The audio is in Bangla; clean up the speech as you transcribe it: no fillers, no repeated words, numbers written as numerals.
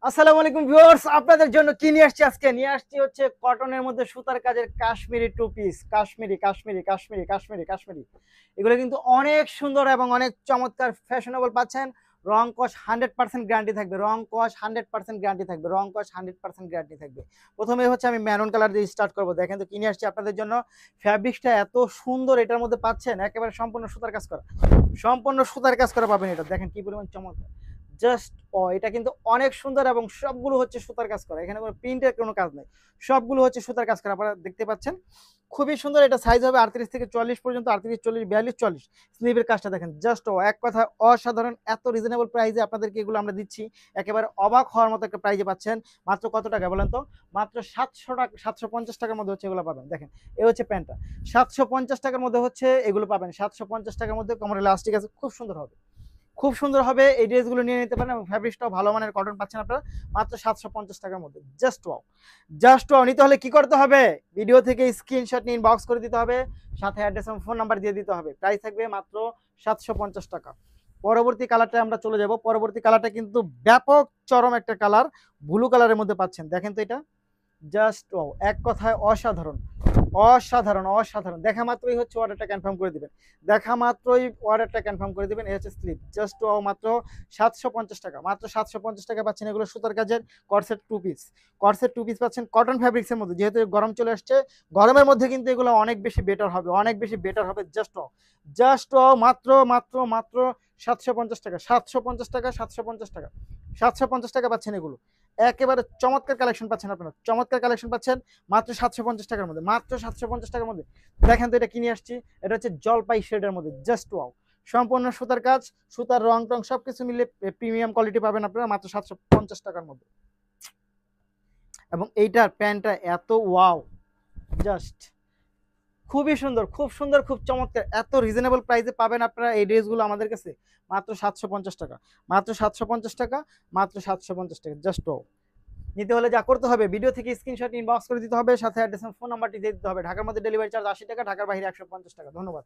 আসসালামু আলাইকুম ভিউয়ার্স, আপনাদের জন্য কি নিয়ে আসছি? আজকে নিয়ে আসছি হচ্ছে কটনের মধ্যে সুতার কাজের কাশ্মীরি টু পিস। কাশ্মীরি কাশ্মীরি কাশ্মীরি কাশ্মীরি কাশ্মীরি এগুলো কিন্তু অনেক সুন্দর এবং অনেক চমৎকার ফ্যাশনেবল পাচ্ছেন। রং কস 100% গ্যারান্টি থাকবে, রং কস 100% গ্যারান্টি থাকবে, রং কস 100% গ্যারান্টি থাকবে। প্রথমে হচ্ছে আমি ম্যারুন কালার দিয়ে স্টার্ট করবো। দেখেন তো কি নিয়ে আসছি আপনাদের জন্য। ফ্যাব্রিক্সটা এত সুন্দর, এটার মধ্যে পাচ্ছেন একেবারে সম্পূর্ণ সুতার কাজ করা, সম্পূর্ণ সুতার কাজ করা পাবেন। এটা দেখেন কি পরিমাণ চমৎকার, জাস্ট এটা কিন্তু অনেক সুন্দর এবং সবগুলো হচ্ছে সুতার কাজ করা, এখানে কোনো প্রিন্টের কোনো কাজ নেই, সবগুলো হচ্ছে সুতার কাজ করা। আপনারা দেখতে পাচ্ছেন খুবই সুন্দর। এটা সাইজ হবে 38 থেকে 40 পর্যন্ত, 38, 40, 42, 40। স্লিভের কাজটা দেখেন, জাস্ট এক কথা অসাধারণ। এত রিজনেবল প্রাইসে আপনাদেরকে এগুলো আমরা দিচ্ছি, একেবারে অবাক হওয়ার মতো একটা প্রাইসে পাচ্ছেন। মাত্র কত টাকা বলেন তো? মাত্র 700 টাকা, 750 টাকার মধ্যে হচ্ছে এগুলো পাবেন। দেখেন এই হচ্ছে প্যান্টটা, 750 টাকার মধ্যে হচ্ছে এগুলো পাবেন। 750 টাকার মধ্যে কোমরে ইলাস্টিক আছে, খুব সুন্দর হবে, খুব সুন্দর হবে। এই ড্রেসগুলো নিয়ে নিতে পারেন এবং ফ্যাব্রিক্সটাও ভালো মানের কটন পাচ্ছেন আপনারা মাত্র 750 টাকার মধ্যে। Just wow, just wow. নিতে হলে কি করতে হবে? ভিডিও থেকে স্ক্রিনশট নিয়ে ইনবক্স করে দিতে হবে, সাথে অ্যাড্রেস এবং ফোন নাম্বার দিয়ে দিতে হবে। প্রাইস থাকবে মাত্র 750 টাকা। পরবর্তী কালারটা আমরা চলে যাব। পরবর্তী কালারটা কিন্তু ব্যাপক চরম একটা কালার, ব্লু কালারের মধ্যে পাচ্ছেন। দেখেন তো এটা, জাস্ট ওয়াও, এক কথায় অসাধারণ, অসাধারণ অসাধারণ। দেখা মাত্রই হচ্ছে অর্ডারটা কনফার্ম করে দিবেন, দেখা মাত্রই অর্ডারটা কনফার্ম করে দিবেন। এই হচ্ছে স্লিপ, জাস্ট ওয়াও, মাত্র 750 টাকা, মাত্র 750 টাকা পাচ্ছেন এগুলো সুতার কাজের corset two piece. Corset two piece পাচ্ছেন কটন ফ্যাব্রিক্সের মধ্যে, যেহেতু গরম চলে আসছে, গরমের মধ্যে কিন্তু এগুলো অনেক বেশি বেটার হবে, অনেক বেশি বেটার হবে। জাস্ট ওয়াও, জাস্ট ওয়াও, মাত্র মাত্র মাত্র 750 টাকা, 750 টাকা, 750 টাকা, 750 টাকা পাচ্ছেন এগুলো। একেবারে চমৎকার কালেকশন পাচ্ছেন আপনারা, চমৎকার কালেকশন পাচ্ছেন মাত্র 750 টাকার মধ্যে, মাত্র 750 টাকার মধ্যে। দেখেন তো এটা কিনে আসছি, এটা হচ্ছে জলপাই শেডের মধ্যে, জাস্ট ওয়াও। সম্পূর্ণ সুতার কাজ, সুতার রং টং সবকিছু মিলে প্রিমিয়াম কোয়ালিটি পাবেন আপনারা মাত্র 750 টাকার মধ্যে। এবং এইটার প্যান্টটা এত ওয়াও, জাস্ট খুবই সুন্দর, খুব সুন্দর, খুব চমৎকার। এত রিজনেবল প্রাইসে পাবেন আপনারা এই ড্রেসগুলো আমাদের কাছে মাত্র 750 টাকা, মাত্র 750 টাকা, মাত্র 750 টাকা। Just wow. নিতে হলে যা করতে হবে, ভিডিও থেকে স্ক্রিনশট ইনবক্স করে দিতে হবে, সাথে অ্যাড্রেস ফোন নাম্বারটি দিয়ে দিতে হবে। ঢাকার মধ্যে ডেলিভারি চার্জ 80 টাকা, ঢাকার বাইরে 150 টাকা। ধন্যবাদ।